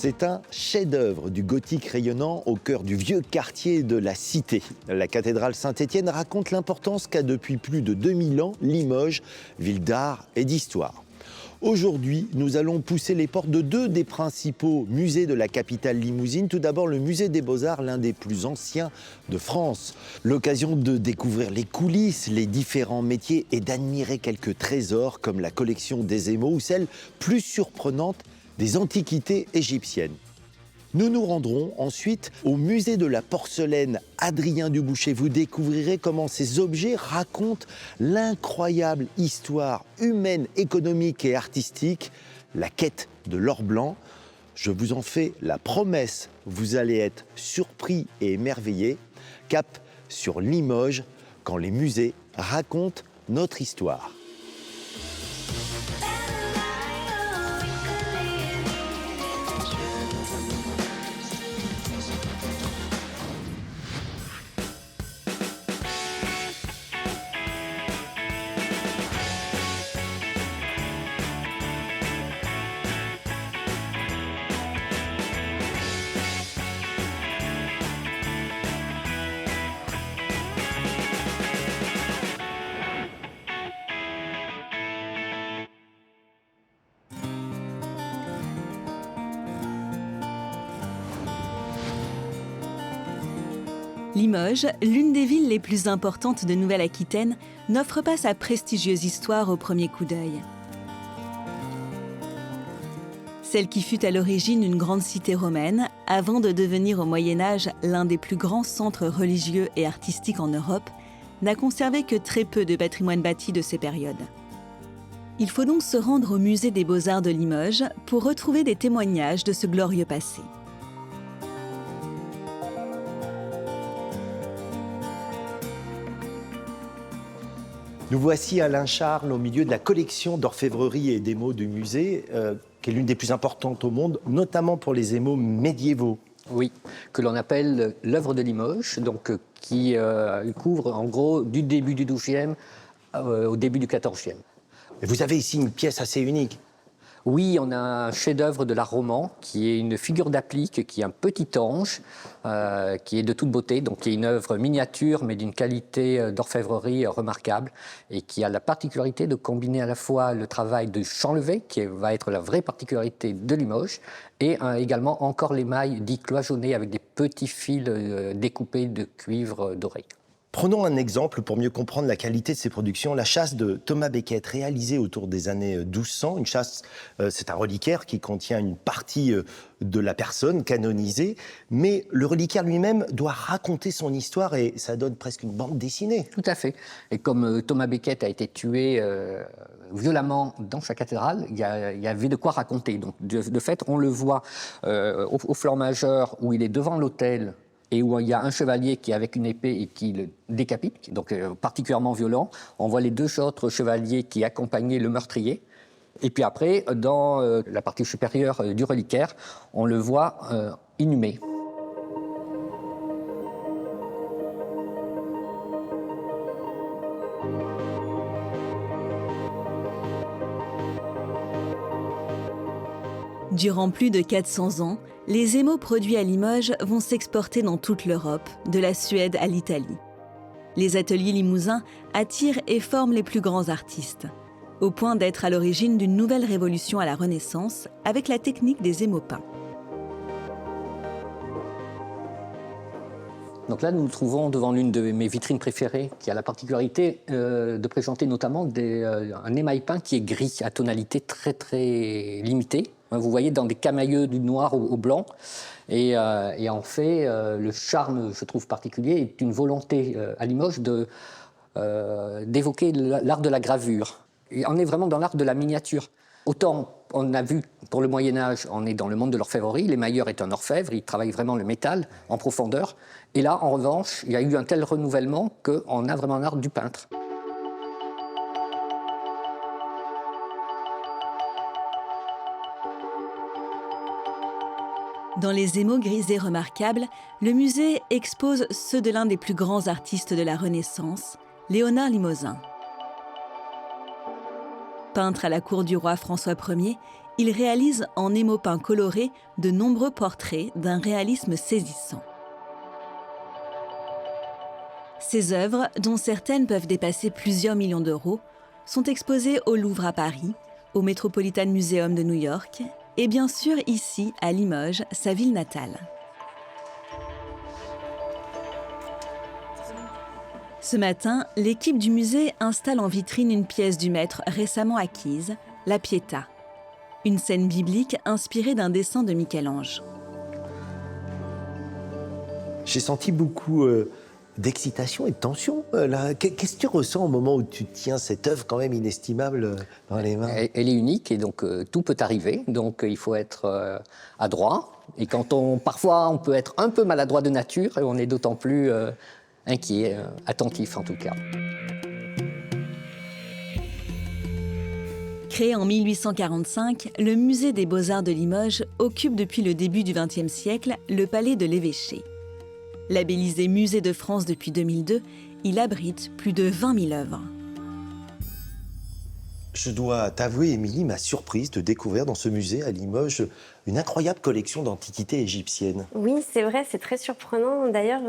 C'est un chef-d'œuvre du gothique rayonnant au cœur du vieux quartier de la Cité. La cathédrale Saint-Étienne raconte l'importance qu'a depuis plus de 2000 ans Limoges, ville d'art et d'histoire. Aujourd'hui, nous allons pousser les portes de deux des principaux musées de la capitale limousine. Tout d'abord, le musée des Beaux-Arts, l'un des plus anciens de France. L'occasion de découvrir les coulisses, les différents métiers et d'admirer quelques trésors comme la collection des émaux ou celle plus surprenante des antiquités égyptiennes. Nous nous rendrons ensuite au musée de la porcelaine Adrien Dubouché. Vous découvrirez comment ces objets racontent l'incroyable histoire humaine, économique et artistique, la quête de l'or blanc. Je vous en fais la promesse, vous allez être surpris et émerveillés. Cap sur Limoges, quand les musées racontent notre histoire. Limoges, l'une des villes les plus importantes de Nouvelle-Aquitaine, n'offre pas sa prestigieuse histoire au premier coup d'œil. Celle qui fut à l'origine une grande cité romaine, avant de devenir au Moyen-Âge l'un des plus grands centres religieux et artistiques en Europe, n'a conservé que très peu de patrimoine bâti de ces périodes. Il faut donc se rendre au musée des Beaux-Arts de Limoges pour retrouver des témoignages de ce glorieux passé. Nous voici Alain Charles au milieu de la collection d'orfèvrerie et d'émaux du musée, qui est l'une des plus importantes au monde, notamment pour les émaux médiévaux. Oui, que l'on appelle l'œuvre de Limoges, donc, qui couvre en gros du début du XIIe au début du XIVe. Et vous avez ici une pièce assez unique. Oui, on a un chef-d'œuvre de l'art roman qui est une figure d'applique, qui est un petit ange, qui est de toute beauté, donc qui est une œuvre miniature mais d'une qualité d'orfèvrerie remarquable et qui a la particularité de combiner à la fois le travail de Champlevé, qui va être la vraie particularité de Limoges, et également encore l'émail dit cloisonné avec des petits fils découpés de cuivre doré. Prenons un exemple pour mieux comprendre la qualité de ces productions. La chasse de Thomas Becket, réalisée autour des années 1200. Une chasse, c'est un reliquaire qui contient une partie de la personne canonisée, mais le reliquaire lui-même doit raconter son histoire et ça donne presque une bande dessinée. Tout à fait. Et comme Thomas Becket a été tué violemment dans sa cathédrale, il y avait de quoi raconter. Donc, de fait, on le voit au flanc majeur où il est devant l'autel, et où il y a un chevalier qui est avec une épée et qui le décapite, donc particulièrement violent. On voit les deux autres chevaliers qui accompagnaient le meurtrier. Et puis après, dans la partie supérieure du reliquaire, on le voit inhumé. Durant plus de 400 ans, les émaux produits à Limoges vont s'exporter dans toute l'Europe, de la Suède à l'Italie. Les ateliers limousins attirent et forment les plus grands artistes, au point d'être à l'origine d'une nouvelle révolution à la Renaissance avec la technique des émaux peints. Donc là, nous nous trouvons devant l'une de mes vitrines préférées, qui a la particularité de présenter notamment un émail peint qui est gris, à tonalité très très limitée. Vous voyez, dans des camailleux du noir au blanc. Et en fait, le charme, je trouve, particulier est une volonté à Limoges d'évoquer l'art de la gravure. Et on est vraiment dans l'art de la miniature. Autant, on a vu, pour le Moyen-Âge, on est dans le monde de l'orfèvrerie. L'émailleur est un orfèvre, il travaille vraiment le métal en profondeur. Et là, en revanche, il y a eu un tel renouvellement qu'on a vraiment l'art du peintre. Dans les émaux grisés remarquables, le musée expose ceux de l'un des plus grands artistes de la Renaissance, Léonard Limousin. Peintre à la cour du roi François Ier, il réalise en émaux peints colorés de nombreux portraits d'un réalisme saisissant. Ces œuvres, dont certaines peuvent dépasser plusieurs millions d'euros, sont exposées au Louvre à Paris, au Metropolitan Museum de New York et bien sûr ici à Limoges, sa ville natale. Ce matin, l'équipe du musée installe en vitrine une pièce du maître récemment acquise, la Pietà, une scène biblique inspirée d'un dessin de Michel-Ange. J'ai senti beaucoup d'excitation et de tension. Là. Qu'est-ce que tu ressens au moment où tu tiens cette œuvre quand même inestimable dans les mains? Elle est unique et donc tout peut arriver. Donc il faut être adroit. Et parfois on peut être un peu maladroit de nature et on est d'autant plus inquiet, attentif en tout cas. Créé en 1845, le musée des Beaux-Arts de Limoges occupe depuis le début du XXe siècle le palais de l'Évêché. Labellisé Musée de France depuis 2002, il abrite plus de 20 000 œuvres. Je dois t'avouer, Émilie, ma surprise de découvrir dans ce musée à Limoges une incroyable collection d'antiquités égyptiennes. Oui, c'est vrai, c'est très surprenant. D'ailleurs,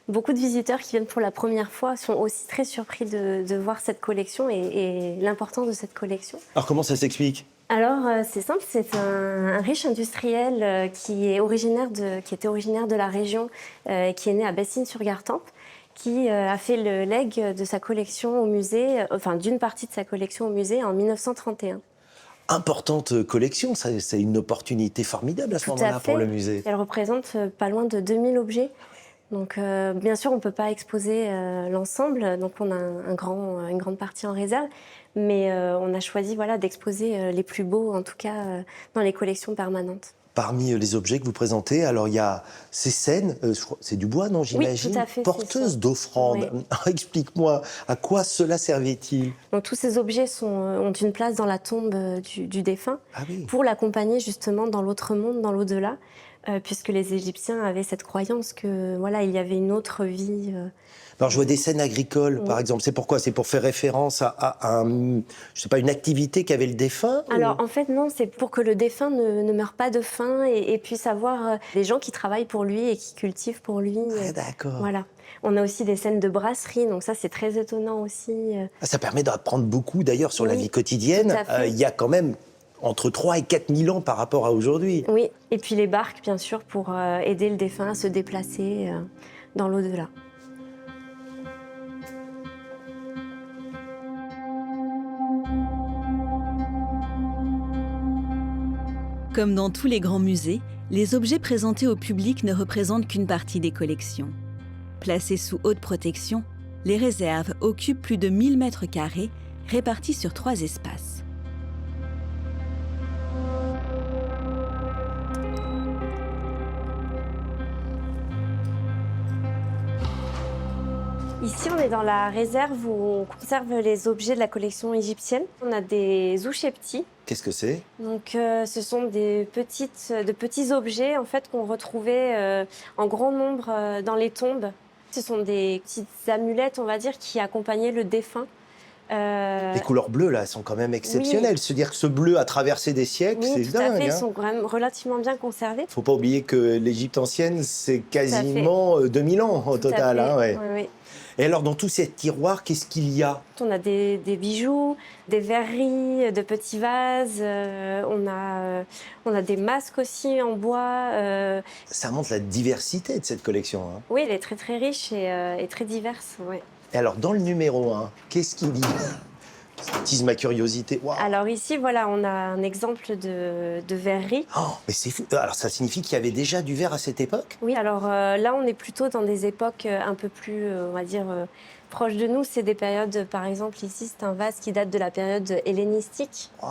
beaucoup de visiteurs qui viennent pour la première fois sont aussi très surpris de voir cette collection et l'importance de cette collection. Alors comment ça s'explique? Alors, c'est simple, c'est un riche industriel qui était originaire de la région, qui est né à Bessines-sur-Gartempe, qui a fait le legs de sa collection au musée, enfin d'une partie de sa collection au musée en 1931. Importante collection, c'est une opportunité formidable à ce moment-là pour le musée. Elle représente pas loin de 2000 objets. Donc, bien sûr, on ne peut pas exposer l'ensemble, donc on a une grande partie en réserve, mais on a choisi d'exposer les plus beaux, en tout cas, dans les collections permanentes. Parmi les objets que vous présentez, alors il y a ces scènes, c'est du bois, non, j'imagine, oui, tout à fait, porteuses d'offrandes. Oui. Explique-moi, à quoi cela servait-il? Donc, tous ces objets ont une place dans la tombe du défunt, pour l'accompagner justement dans l'autre monde, dans l'au-delà, puisque les Égyptiens avaient cette croyance que il y avait une autre vie. Alors, je vois des scènes agricoles, par exemple. C'est pourquoi? C'est pour faire référence à une activité qu'avait le défunt? Alors, en fait, non, c'est pour que le défunt ne meure pas de faim et puisse avoir des gens qui travaillent pour lui et qui cultivent pour lui. Ah, d'accord. Voilà. On a aussi des scènes de brasserie, donc ça, c'est très étonnant aussi. Ça permet d'apprendre beaucoup, d'ailleurs, sur la vie quotidienne. Tout à fait. Il y a quand même entre 3 et 4 000 ans par rapport à aujourd'hui. Oui, et puis les barques, bien sûr, pour aider le défunt à se déplacer dans l'au-delà. Comme dans tous les grands musées, les objets présentés au public ne représentent qu'une partie des collections. Placés sous haute protection, les réserves occupent plus de 1000 mètres carrés, répartis sur 3 espaces. Ici, on est dans la réserve où on conserve les objets de la collection égyptienne. On a des oucheptis. Qu'est-ce que c'est? Donc, ce sont de petits objets en fait, qu'on retrouvait en grand nombre dans les tombes. Ce sont des petites amulettes, on va dire, qui accompagnaient le défunt. Les couleurs bleues, là, sont quand même exceptionnelles. Se dire que ce bleu a traversé des siècles, c'est dingue. Oui, tout à fait. Ils sont quand même relativement bien conservés. Il ne faut pas oublier que l'Égypte ancienne, c'est quasiment 2000 ans au total. Oui. Et alors, dans tous ces tiroirs, qu'est-ce qu'il y a? On a des bijoux, des verreries, de petits vases. On a des masques aussi en bois. Ça montre la diversité de cette collection. Oui, elle est très très riche et très diverse. Ouais. Et alors, dans le numéro 1, qu'est-ce qu'il y a? Ça attise ma curiosité. Wow. Alors ici, on a un exemple de verrerie. Oh, mais c'est fou. Alors, ça signifie qu'il y avait déjà du verre à cette époque? Oui, alors là, on est plutôt dans des époques un peu plus, on va dire, proches de nous. C'est des périodes, par exemple, ici, c'est un vase qui date de la période hellénistique. Wow.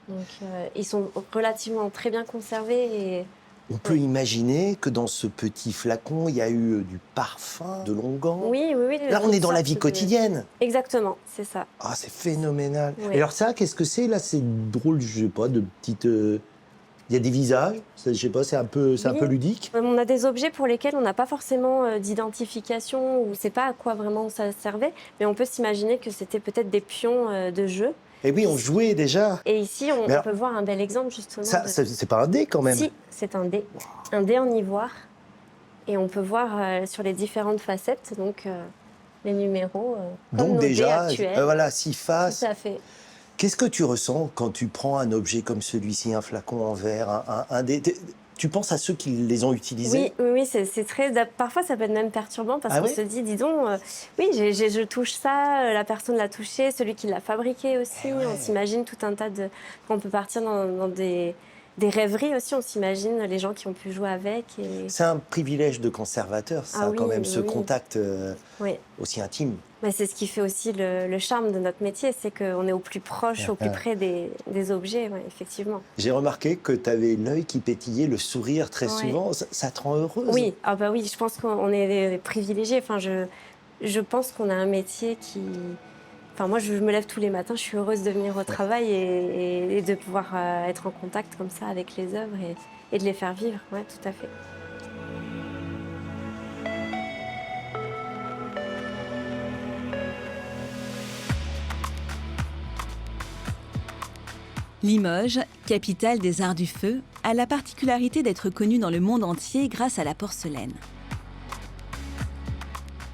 Donc, ils sont relativement très bien conservés et... On peut imaginer que dans ce petit flacon, il y a eu du parfum de Longan. Oui. Là, on est dans la vie quotidienne. Exactement, c'est ça. Ah, c'est phénoménal. Oui. Et alors ça, qu'est-ce que c'est? Là, c'est drôle, je sais pas, de petites... Il y a des visages, je sais pas, c'est un peu ludique. On a des objets pour lesquels on n'a pas forcément d'identification ou on ne sait pas à quoi vraiment ça servait, mais on peut s'imaginer que c'était peut-être des pions de jeu. Et oui, on jouait déjà. Et ici, on alors, peut voir un bel exemple justement. Ça, c'est pas un dé quand même. Si, c'est un dé. Un dé en ivoire. Et on peut voir sur les différentes facettes, donc les numéros, comme Donc nos dés déjà, actuels. voilà, 6 faces. Tout à fait. Qu'est-ce que tu ressens quand tu prends un objet comme celui-ci, un flacon en verre, un dé? Tu penses à ceux qui les ont utilisés? Oui, c'est très. Parfois, ça peut être même perturbant parce qu'on se dit, dis donc, oui, je touche ça, la personne l'a touché, celui qui l'a fabriqué aussi. Ouais. On s'imagine tout un tas de. On peut partir dans des rêveries aussi. On s'imagine les gens qui ont pu jouer avec. Et... C'est un privilège de conservateur, ça, quand même, ce contact aussi intime. Mais c'est ce qui fait aussi le charme de notre métier, c'est qu'on est au plus proche, au plus près des objets, effectivement. J'ai remarqué que tu avais l'œil qui pétillait, le sourire très souvent. Ça te rend heureuse? Oui, oui, je pense qu'on est privilégiés. Enfin, je pense qu'on a un métier qui... Enfin, moi, je me lève tous les matins, je suis heureuse de venir au travail et de pouvoir être en contact comme ça avec les œuvres et de les faire vivre. Oui, tout à fait. Limoges, capitale des arts du feu, a la particularité d'être connue dans le monde entier grâce à la porcelaine.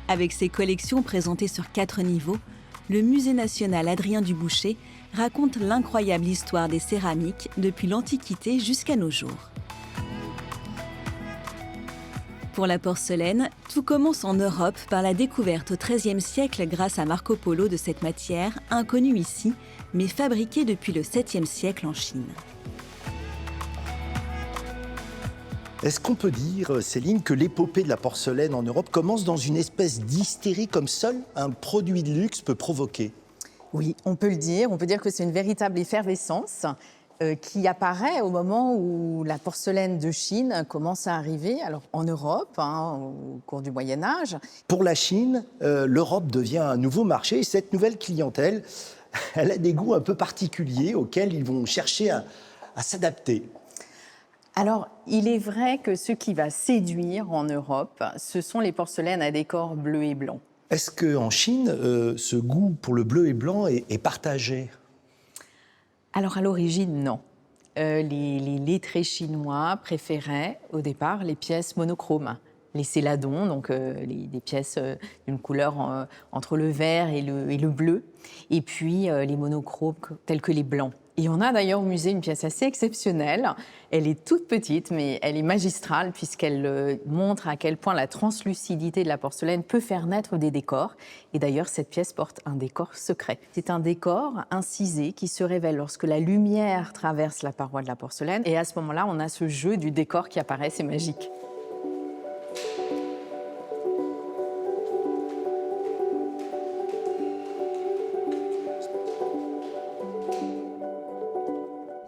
Avec ses collections présentées sur 4 niveaux, le Musée national Adrien Dubouché raconte l'incroyable histoire des céramiques depuis l'Antiquité jusqu'à nos jours. Pour la porcelaine, tout commence en Europe par la découverte au XIIIe siècle grâce à Marco Polo de cette matière, inconnue ici, mais fabriquée depuis le 7e siècle en Chine. Est-ce qu'on peut dire, Céline, que l'épopée de la porcelaine en Europe commence dans une espèce d'hystérie comme seul un produit de luxe peut provoquer? Oui, on peut le dire. On peut dire que c'est une véritable effervescence qui apparaît au moment où la porcelaine de Chine commence à arriver, alors en Europe, au cours du Moyen-Âge. Pour la Chine, l'Europe devient un nouveau marché et cette nouvelle clientèle, elle a des goûts un peu particuliers auxquels ils vont chercher à s'adapter. Alors, il est vrai que ce qui va séduire en Europe, ce sont les porcelaines à décor bleu et blanc. Est-ce qu'en Chine, ce goût pour le bleu et blanc est partagé? Alors, à l'origine, non. Les lettrés chinois préféraient, au départ, les pièces monochromes. Les céladons, donc des pièces d'une couleur entre le vert et le bleu, et puis les monochromes tels que les blancs. Et on a d'ailleurs au musée une pièce assez exceptionnelle. Elle est toute petite, mais elle est magistrale puisqu'elle montre à quel point la translucidité de la porcelaine peut faire naître des décors. Et d'ailleurs, cette pièce porte un décor secret. C'est un décor incisé qui se révèle lorsque la lumière traverse la paroi de la porcelaine. Et à ce moment-là, on a ce jeu du décor qui apparaît, c'est magique.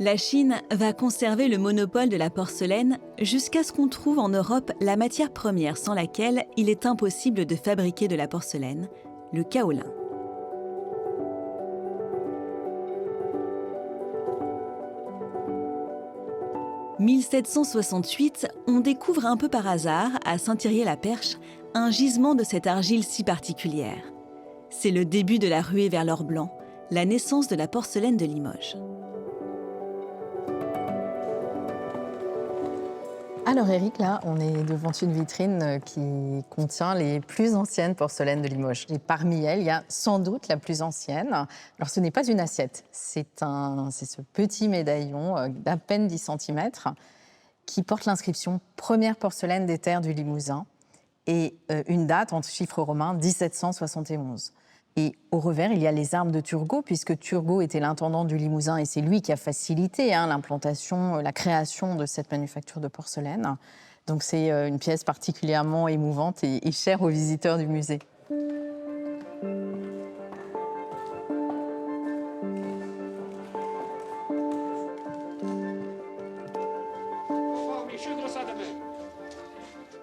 La Chine va conserver le monopole de la porcelaine jusqu'à ce qu'on trouve en Europe la matière première sans laquelle il est impossible de fabriquer de la porcelaine, le kaolin. En 1768, on découvre un peu par hasard, à Saint-Thirier-la-Perche, un gisement de cette argile si particulière. C'est le début de la ruée vers l'or blanc, la naissance de la porcelaine de Limoges. Alors Eric, là, on est devant une vitrine qui contient les plus anciennes porcelaines de Limoges. Et parmi elles, il y a sans doute la plus ancienne. Alors ce n'est pas une assiette, c'est ce petit médaillon d'à peine 10 cm qui porte l'inscription « Première porcelaine des terres du Limousin » et une date en chiffres romains 1771. Et au revers, il y a les armes de Turgot, puisque Turgot était l'intendant du Limousin et c'est lui qui a facilité l'implantation, la création de cette manufacture de porcelaine. Donc c'est une pièce particulièrement émouvante et chère aux visiteurs du musée.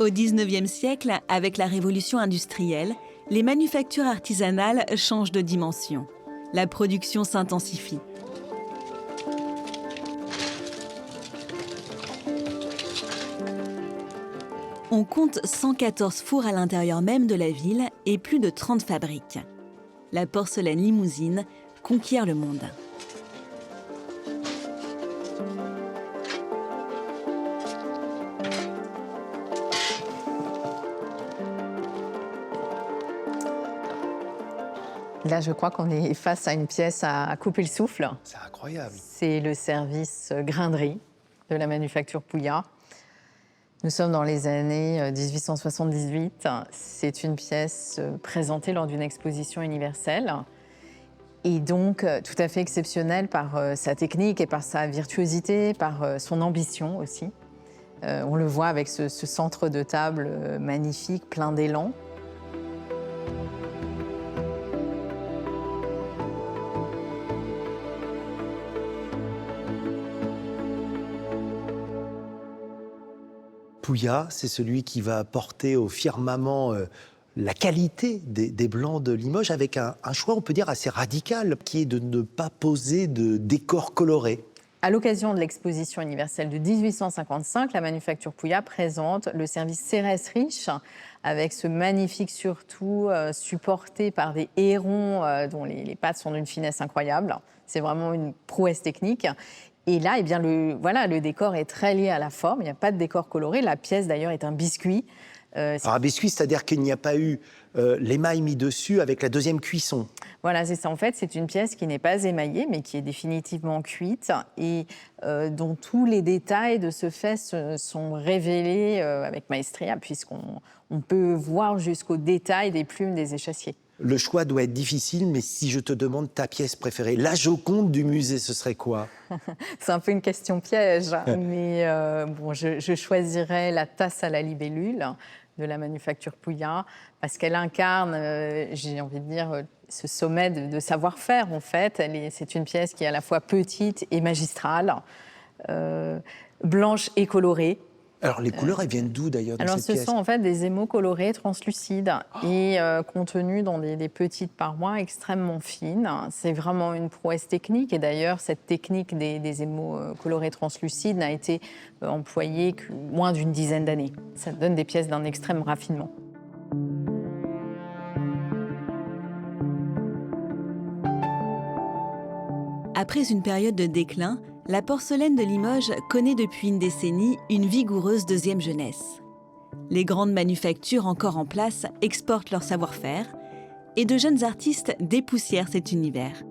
Au XIXe siècle, avec la révolution industrielle, les manufactures artisanales changent de dimension. La production s'intensifie. On compte 114 fours à l'intérieur même de la ville et plus de 30 fabriques. La porcelaine limousine conquiert le monde. Là, je crois qu'on est face à une pièce à couper le souffle. C'est incroyable. C'est le service grainerie de la manufacture Puya. Nous sommes dans les années 1878. C'est une pièce présentée lors d'une exposition universelle et donc tout à fait exceptionnelle par sa technique et par sa virtuosité, par son ambition aussi. On le voit avec ce centre de table magnifique, plein d'élan. Puya, c'est celui qui va porter au firmament la qualité des Blancs de Limoges, avec un choix, on peut dire, assez radical, qui est de ne pas poser de décors colorés. À l'occasion de l'exposition universelle de 1855, la manufacture Puya présente le service Cérès riche, avec ce magnifique surtout supporté par des hérons dont les pattes sont d'une finesse incroyable. C'est vraiment une prouesse technique. Et là, eh bien, le décor est très lié à la forme. Il n'y a pas de décor coloré. La pièce, d'ailleurs, est un biscuit. Alors, un biscuit, c'est-à-dire qu'il n'y a pas eu l'émail mis dessus avec la deuxième cuisson. Voilà, c'est ça. En fait, c'est une pièce qui n'est pas émaillée, mais qui est définitivement cuite et dont tous les détails de ce fait sont révélés avec maestria, puisqu'on peut voir jusqu'au détail des plumes des échassiers. Le choix doit être difficile, mais si je te demande ta pièce préférée, la Joconde du musée, ce serait quoi? C'est un peu une question piège, mais je choisirais la tasse à la libellule de la manufacture Puya, parce qu'elle incarne, j'ai envie de dire, ce sommet de savoir-faire, en fait. C'est une pièce qui est à la fois petite et magistrale, blanche et colorée. Alors, les couleurs, elles viennent d'où, d'ailleurs, dans Alors, cette ce pièce? sont en fait des émaux colorés translucides et contenus dans des petites parois extrêmement fines. C'est vraiment une prouesse technique. Et d'ailleurs, cette technique des émaux colorés translucides n'a été employée que moins d'une dizaine d'années. Ça donne des pièces d'un extrême raffinement. Après une période de déclin, la porcelaine de Limoges connaît depuis une décennie une vigoureuse deuxième jeunesse. Les grandes manufactures encore en place exportent leur savoir-faire et de jeunes artistes dépoussièrent cet univers.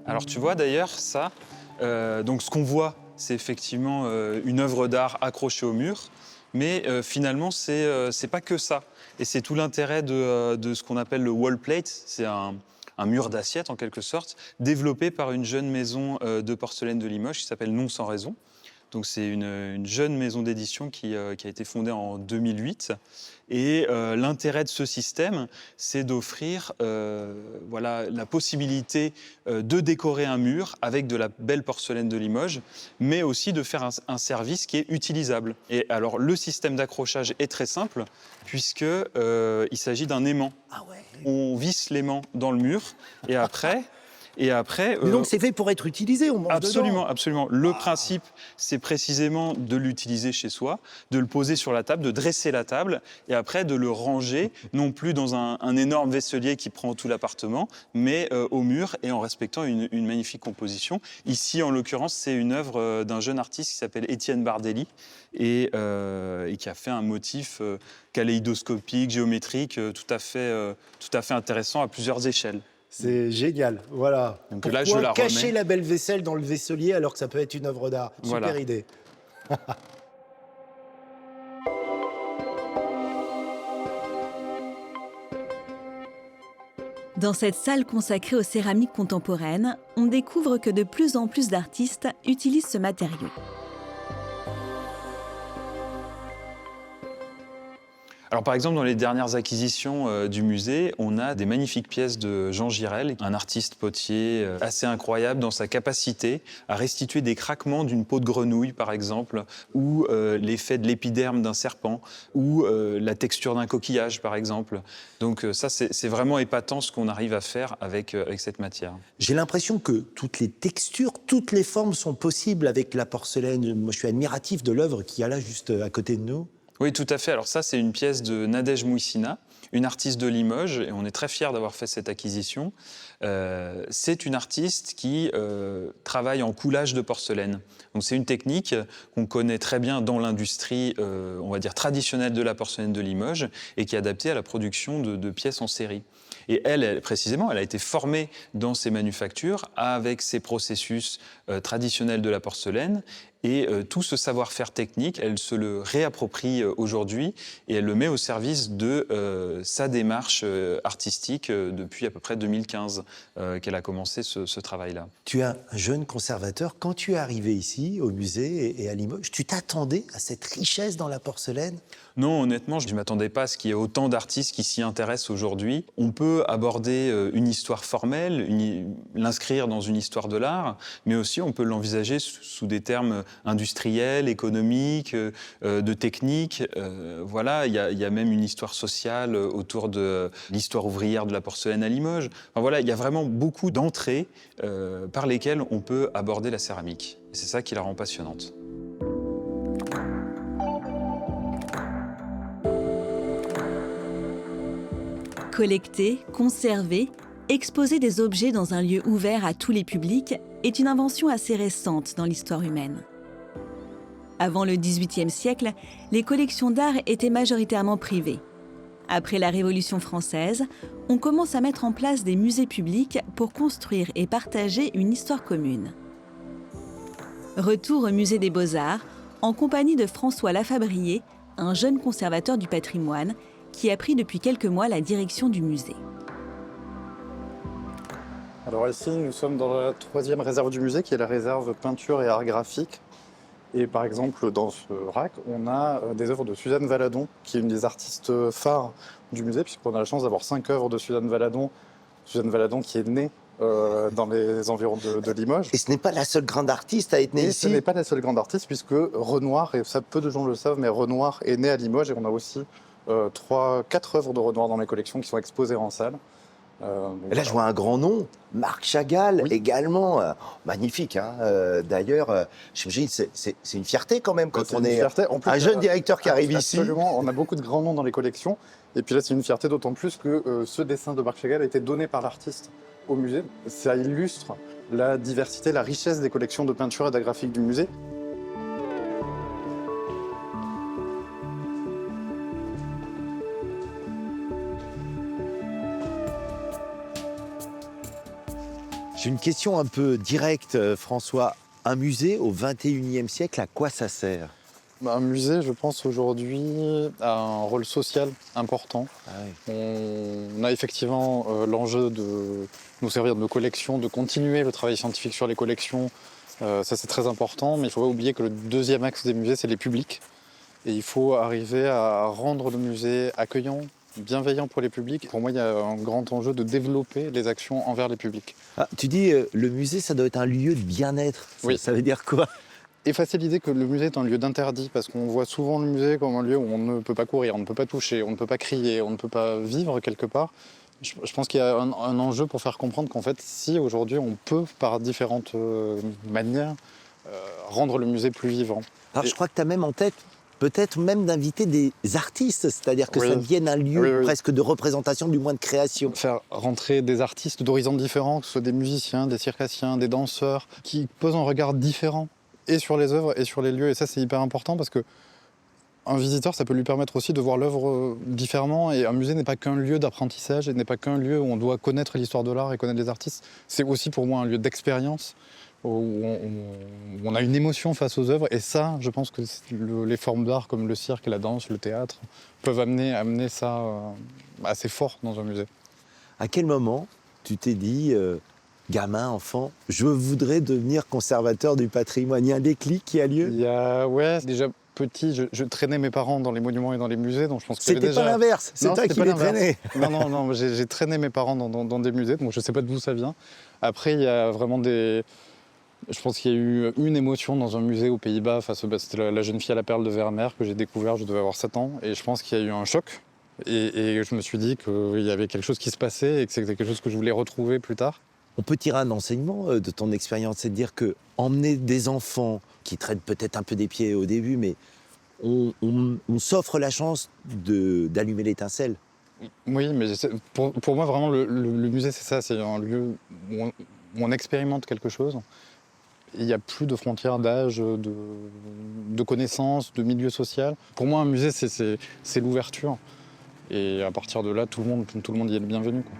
Alors tu vois d'ailleurs ça, donc ce qu'on voit, c'est effectivement une œuvre d'art accrochée au mur, mais finalement c'est pas que ça. Et c'est tout l'intérêt de ce qu'on appelle le wall plate, c'est un mur d'assiette en quelque sorte, développé par une jeune maison de porcelaine de Limoges qui s'appelle Non Sans Raison. Donc c'est une jeune maison d'édition qui a été fondée en 2008. Et l'intérêt de ce système, c'est d'offrir la possibilité de décorer un mur avec de la belle porcelaine de Limoges, mais aussi de faire un service qui est utilisable. Et alors le système d'accrochage est très simple, puisqu'il s'agit d'un aimant. Ah ouais. On visse l'aimant dans le mur, et après... Mais donc c'est fait pour être utilisé, on mange Absolument, dedans. absolument. Le principe, c'est précisément de l'utiliser chez soi, de le poser sur la table, de dresser la table, et après de le ranger, non plus dans un énorme vaisselier qui prend tout l'appartement, mais au mur et en respectant une magnifique composition. Ici, en l'occurrence, c'est une œuvre d'un jeune artiste qui s'appelle Étienne Bardelli et qui a fait un motif kaléidoscopique, géométrique, tout à fait intéressant à plusieurs échelles. C'est génial, voilà. Donc pourquoi là, je la cacher remets. la belle vaisselle dans le vaisselier alors que ça peut être une œuvre d'art? Super Voilà. idée. Dans cette salle consacrée aux céramiques contemporaines, on découvre que de plus en plus d'artistes utilisent ce matériau. Alors par exemple, dans les dernières acquisitions du musée, on a des magnifiques pièces de Jean Girel, un artiste potier assez incroyable dans sa capacité à restituer des craquements d'une peau de grenouille, par exemple, ou l'effet de l'épiderme d'un serpent, ou la texture d'un coquillage, par exemple. Donc ça, c'est vraiment épatant ce qu'on arrive à faire avec cette matière. J'ai l'impression que toutes les textures, toutes les formes sont possibles avec la porcelaine. Moi, je suis admiratif de l'œuvre qu'il y a là, juste à côté de nous. Oui, tout à fait. Alors ça, c'est une pièce de Nadège Mouissina, une artiste de Limoges, et on est très fiers d'avoir fait cette acquisition. C'est une artiste qui travaille en coulage de porcelaine. Donc c'est une technique qu'on connaît très bien dans l'industrie, on va dire traditionnelle de la porcelaine de Limoges, et qui est adaptée à la production de pièces en série. Et elle, précisément, elle a été formée dans ces manufactures avec ces processus traditionnels de la porcelaine. Et tout ce savoir-faire technique, elle se le réapproprie aujourd'hui et elle le met au service de sa démarche artistique depuis à peu près 2015 qu'elle a commencé ce travail-là. Tu es un jeune conservateur. Quand tu es arrivé ici, au musée et à Limoges, tu t'attendais à cette richesse dans la porcelaine ? Non, honnêtement, je ne m'attendais pas à ce qu'il y ait autant d'artistes qui s'y intéressent aujourd'hui. On peut aborder une histoire formelle, l'inscrire dans une histoire de l'art, mais aussi on peut l'envisager sous des termes industriels, économiques, de technique. Voilà, il y a même une histoire sociale autour de l'histoire ouvrière de la porcelaine à Limoges. Enfin, voilà, il y a vraiment beaucoup d'entrées par lesquelles on peut aborder la céramique. Et c'est ça qui la rend passionnante. Collecter, conserver, exposer des objets dans un lieu ouvert à tous les publics est une invention assez récente dans l'histoire humaine. Avant le XVIIIe siècle, les collections d'art étaient majoritairement privées. Après la Révolution française, on commence à mettre en place des musées publics pour construire et partager une histoire commune. Retour au musée des Beaux-Arts, en compagnie de François Lafabrié, un jeune conservateur du patrimoine, qui a pris depuis quelques mois la direction du musée. Alors ici, nous sommes dans la 3e réserve du musée, qui est la réserve peinture et art graphique. Et par exemple, dans ce rack, on a des œuvres de Suzanne Valadon, qui est une des artistes phares du musée, puisqu'on a la chance d'avoir 5 œuvres de Suzanne Valadon. Suzanne Valadon qui est née dans les environs de Limoges. Et ce n'est pas la seule grande artiste à être née Et ici. ce n'est pas la seule grande artiste, puisque Renoir, et ça peu de gens le savent, mais Renoir est né à Limoges, et on a aussi 4 œuvres de Renoir dans les collections qui sont exposées en salle. Et là, je vois un grand nom, Marc Chagall, Oui. également. Magnifique, hein. D'ailleurs, j'imagine c'est une fierté quand même quand C'est on une est fierté. En plus, un jeune directeur qui arrive ici. Absolument, on a beaucoup de grands noms dans les collections. Et puis là, c'est une fierté d'autant plus que ce dessin de Marc Chagall a été donné par l'artiste au musée. Ça illustre la diversité, la richesse des collections de peinture et d'art graphique du musée. J'ai une question un peu directe, François. Un musée au XXIe siècle, à quoi ça sert ? Un musée, je pense, aujourd'hui, a un rôle social important. On a effectivement l'enjeu de nous servir de nos collections, de continuer le travail scientifique sur les collections. Ça, c'est très important, mais il ne faut pas oublier que le deuxième axe des musées, c'est les publics. Et il faut arriver à rendre le musée accueillant, bienveillant pour les publics. Pour moi, il y a un grand enjeu de développer les actions envers les publics. Ah, tu dis, le musée, ça doit être un lieu de bien-être. Oui. Ça veut dire quoi ? Effacer l'idée que le musée est un lieu d'interdit, parce qu'on voit souvent le musée comme un lieu où on ne peut pas courir, on ne peut pas toucher, on ne peut pas crier, on ne peut pas vivre quelque part. Je pense qu'il y a un enjeu pour faire comprendre qu'en fait, si aujourd'hui on peut, par différentes manières, rendre le musée plus vivant. Alors, je crois que tu as même en tête peut-être même d'inviter des artistes, c'est-à-dire que Oui. ça devienne un lieu Oui, oui. presque de représentation, du moins de création. Faire rentrer des artistes d'horizons différents, que ce soit des musiciens, des circassiens, des danseurs, qui posent un regard différent et sur les œuvres et sur les lieux. Et ça, c'est hyper important parce que un visiteur, ça peut lui permettre aussi de voir l'œuvre différemment. Et un musée n'est pas qu'un lieu d'apprentissage, et n'est pas qu'un lieu où on doit connaître l'histoire de l'art et connaître les artistes. C'est aussi pour moi un lieu d'expérience, où on a une émotion face aux œuvres. Et ça, je pense que les formes d'art comme le cirque, la danse, le théâtre peuvent amener ça assez fort dans un musée. À quel moment tu t'es dit, gamin, enfant, je voudrais devenir conservateur du patrimoine ? Il y a un déclic qui a lieu ? Déjà petit, je traînais mes parents dans les monuments et dans les musées, donc je pense que C'était déjà... pas l'inverse, c'est Non, toi c'était qui pas les l'inverse. traînais. Non, j'ai traîné mes parents dans des musées, donc je sais pas d'où ça vient. Après, il y a vraiment des... Je pense qu'il y a eu une émotion dans un musée aux Pays-Bas, c'était la jeune fille à la perle de Vermeer que j'ai découvert, je devais avoir 7 ans, et je pense qu'il y a eu un choc. Et je me suis dit qu'il y avait quelque chose qui se passait et que c'était quelque chose que je voulais retrouver plus tard. On peut tirer un enseignement de ton expérience, c'est de dire que emmener des enfants qui traînent peut-être un peu des pieds au début, mais on s'offre la chance d'allumer l'étincelle. Oui, mais pour moi, vraiment, le musée, c'est ça. C'est un lieu où on expérimente quelque chose. Il n'y a plus de frontières d'âge, de connaissances, de milieu social. Pour moi, un musée, c'est l'ouverture. Et à partir de là, tout le monde y est le bienvenu, quoi.